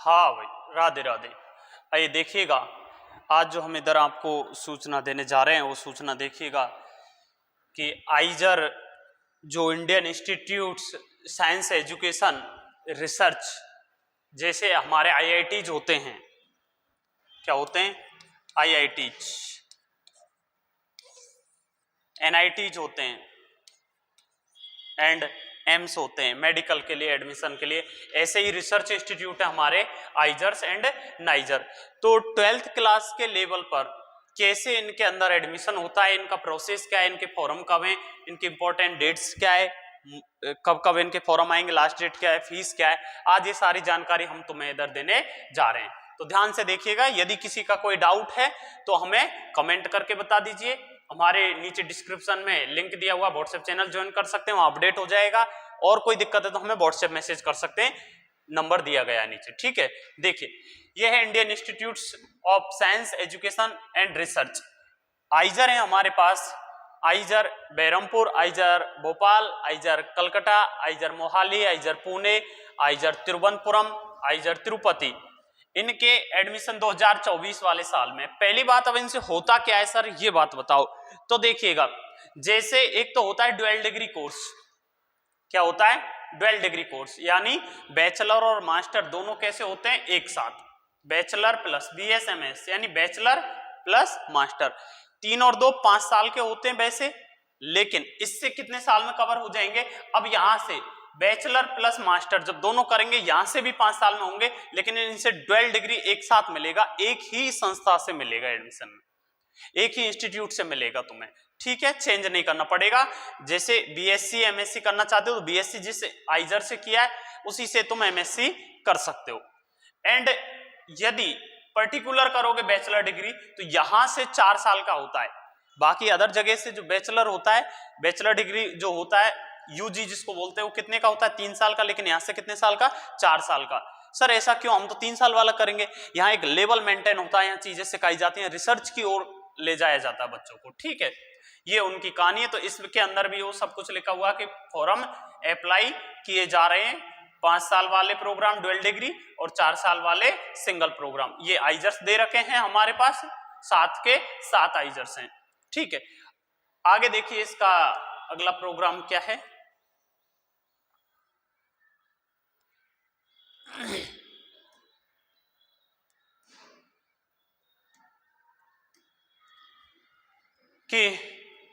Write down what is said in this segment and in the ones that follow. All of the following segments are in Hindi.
हाँ भाई, राधे राधे। आइए देखिएगा, आज जो हम इधर आपको सूचना देने जा रहे हैं वो सूचना देखिएगा कि आइजर जो Indian institutes science education research जैसे हमारे आईआईटीज होते हैं, क्या होते हैं? आईआईटीज, एनआईटीज होते हैं एंड एम्स होते हैं मेडिकल के लिए एडमिशन के लिए। ऐसे ही रिसर्च इंस्टीट्यूट है हमारे आइजर्स एंड नाइजर। तो 12th क्लास के लेवल पर कैसे इनके अंदर एडमिशन होता है, इनका प्रोसेस क्या है, इनके फॉर्म कब है, इनके इंपॉर्टेंट डेट्स क्या है, कब कब इनके फॉर्म आएंगे, लास्ट डेट क्या है, फीस क्या है, आज ये सारी जानकारी हम तुम्हें इधर देने जा रहे हैं। तो ध्यान से देखिएगा, यदि किसी का कोई डाउट है तो हमें कमेंट करके बता दीजिए। हमारे नीचे डिस्क्रिप्शन में लिंक दिया हुआ, व्हाट्सएप चैनल ज्वाइन कर सकते हैं, वहां अपडेट हो जाएगा। और कोई दिक्कत है तो हमें व्हाट्सएप मैसेज कर सकते हैं, नंबर दिया गया है नीचे, ठीक है। देखिए, यह है Indian institutes of science education and research. आइजर है हमारे पास, आइजर बहरमपुर, आइजर भोपाल, आइजर कलकत्ता, आइजर मोहाली, आइजर पुणे, आइजर तिरुवनंतपुरम, आइजर तिरुपति। इनके एडमिशन 2024 वाले साल में। पहली बात, अब इनसे होता क्या है सर, ये बात बताओ। तो देखिएगा, जैसे एक तो होता है ड्यूअल डिग्री कोर्स। क्या होता है? ड्यूअल डिग्री कोर्स, यानी बैचलर और मास्टर दोनों कैसे होते हैं? एक साथ, बैचलर प्लस बीएसएमएस, यानी बैचलर प्लस मास्टर। 3 और 2 5 साल के होते हैं वैसे, लेकिन इससे कितने साल में कवर हो जाएंगे? अब यहां से बैचलर प्लस मास्टर जब दोनों करेंगे, यहां से भी 5 साल में होंगे, लेकिन इनसे ड्यूअल डिग्री एक साथ मिलेगा, एक ही संस्था से मिलेगा एडमिशन में, एक ही इंस्टीट्यूट से मिलेगा तुम्हें, ठीक है। चेंज नहीं करना पड़ेगा। जैसे बीएससी एमएससी करना चाहते हो तो बीएससी जिस आइजर से किया है उसी से तुम एमएससी कर सकते हो। एंड यदि पर्टिकुलर करोगे बैचलर डिग्री तो यहां से 4 साल का होता है। बाकी अदर जगह से जो बैचलर होता है, बैचलर डिग्री जो होता है यूजी जिसको बोलते हैं, वो कितने का होता है? 3 साल का, लेकिन यहां से कितने साल का? 4 साल का। सर ऐसा क्यों? हम तो 3 साल वाला करेंगे। यहाँ एक लेवल मेंटेन होता है, यहाँ चीजें सिखाई जाती हैं, रिसर्च की ओर ले जाया जाता है बच्चों को, ठीक है। ये उनकी कहानी है। तो इसके अंदर भी वो सब कुछ लिखा हुआ कि फॉर्म अप्लाई किए जा रहे हैं, 5 साल वाले प्रोग्राम ड्यूअल डिग्री और 4 साल वाले सिंगल प्रोग्राम। ये आइजर्स दे रखे हैं हमारे पास, 7 के 7 आइजर्स हैं, ठीक है। आगे देखिए इसका अगला प्रोग्राम क्या है। कि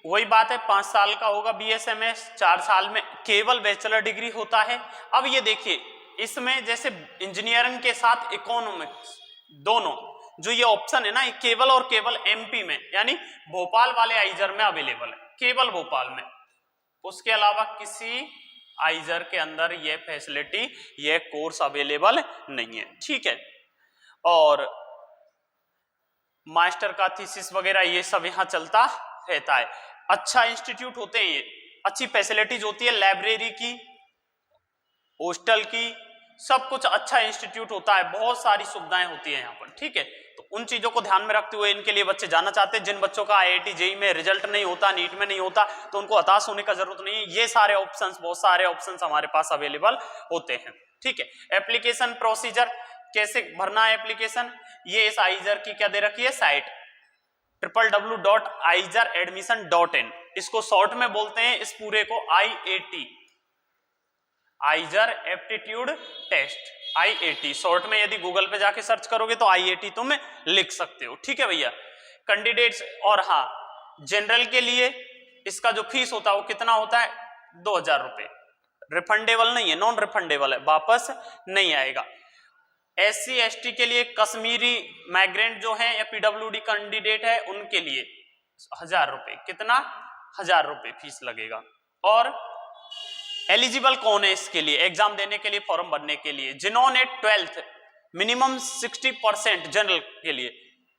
वही बात है, 5 साल का होगा बीएसएमएस, 4 साल में केवल बैचलर डिग्री होता है। अब ये देखिए, इसमें जैसे इंजीनियरिंग के साथ इकोनॉमिक्स दोनों, जो ये ऑप्शन है ना, ये केवल और केवल एमपी में, यानी भोपाल वाले आइजर में अवेलेबल है, केवल भोपाल में। उसके अलावा किसी आइजर के अंदर ये फैसिलिटी, ये कोर्स अवेलेबल नहीं है, ठीक है। और मास्टर का थीसिस वगैरह ये सब यहाँ चलता रहता है। अच्छा इंस्टीट्यूट होते हैं ये, अच्छी फैसिलिटीज होती है, लाइब्रेरी की, हॉस्टल की, सब कुछ अच्छा इंस्टीट्यूट होता है, बहुत सारी सुविधाएं होती है यहाँ पर, ठीक है। तो उन चीजों को ध्यान में रखते हुए इनके लिए बच्चे जाना चाहते हैं। जिन बच्चों का आईआईटी जेईई में रिजल्ट नहीं होता, नीट में नहीं होता, तो उनको हताश होने का जरूरत नहीं है। ये सारे ऑप्शंस, बहुत सारे ऑप्शंस हमारे पास अवेलेबल होते हैं, ठीक है। एप्लीकेशन प्रोसीजर, कैसे भरना है एप्लीकेशन, ये इस आइजर की क्या दे रखी है साइट, www.aizeradmission.in। इसको शॉर्ट में बोलते हैं इस पूरे को IAT, IISER aptitude test, IAT short में। यदि गूगल पे जाके सर्च करोगे तो IAT तुम लिख सकते हो, ठीक है भैया। कैंडिडेट्स, और हाँ, जनरल के लिए इसका जो फीस होता है वो कितना होता है? 2000 रुपए। रिफंडेबल नहीं है, नॉन रिफंडेबल है, वापस नहीं आएगा। SC ST के लिए, कश्मीरी माइग्रेंट जो है या PWD कैंडिडेट है, उनके लिए 1000 रुपए। कितना? 1000 रुपए फीस लगेगा। और एलिजिबल कौन है इसके लिए, एग्जाम देने के लिए, फॉर्म भरने के लिए? जिन्होंने 12th मिनिमम 60% जनरल के लिए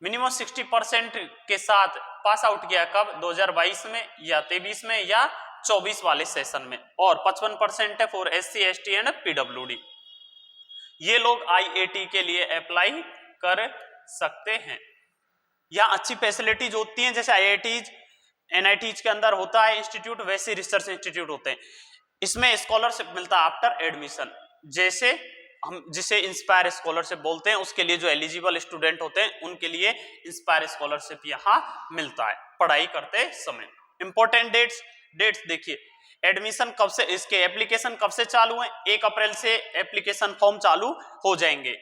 मिनिमम 60% के साथ पास आउट किया, कब? 2022 में या 23 में या 24 वाले सेशन में, और 55% है for SC ST and PWD। ये लोग IAT के लिए अप्लाई कर सकते हैं। यहाँ अच्छी फैसिलिटीज होती हैं, जैसे IITs NITs के अंदर होता है इंस्टीट्यूट, वैसे रिसर्च इंस्टीट्यूट होते हैं। इसमें स्कॉलरशिप मिलता है आफ्टर एडमिशन। जैसे हम जिसे इंस्पायर स्कॉलरशिप बोलते हैं, उसके लिए जो एलिजिबल स्टूडेंट होते हैं उनके लिए इंस्पायर स्कॉलरशिप यहाँ मिलता है पढ़ाई करते समय। इंपॉर्टेंट डेट्स देखिए, एडमिशन कब से, इसके एप्लीकेशन कब से चालू है, 1 अप्रैल से एप्लीकेशन फॉर्म चालू हो जाएंगे।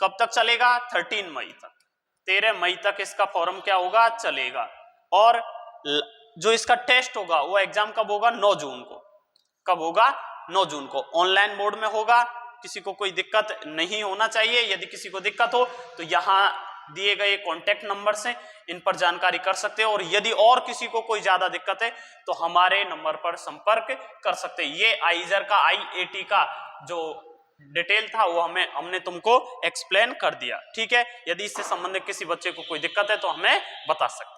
कब तक चलेगा, 13 मई तक, 13 मई तक इसका फॉर्म क्या होगा, चलेगा। और जो इसका टेस्ट होगा वो एग्जाम कब होगा, 9 जून को। कब होगा, 9 जून को, ऑनलाइन मोड में होगा। किसी को कोई दिक्कत नहीं होना चाहिए। यदि किसी को दिक्कत हो तो यहाँ दिए गए कॉन्टेक्ट नंबर से इन पर जानकारी कर सकते हैं, और यदि और किसी को कोई ज्यादा दिक्कत है तो हमारे नंबर पर संपर्क कर सकते हैं। ये आइजर का IAT का जो डिटेल था वो हमने तुमको एक्सप्लेन कर दिया, ठीक है। यदि इससे संबंधित किसी बच्चे को कोई दिक्कत है तो हमें बता सकते हैं।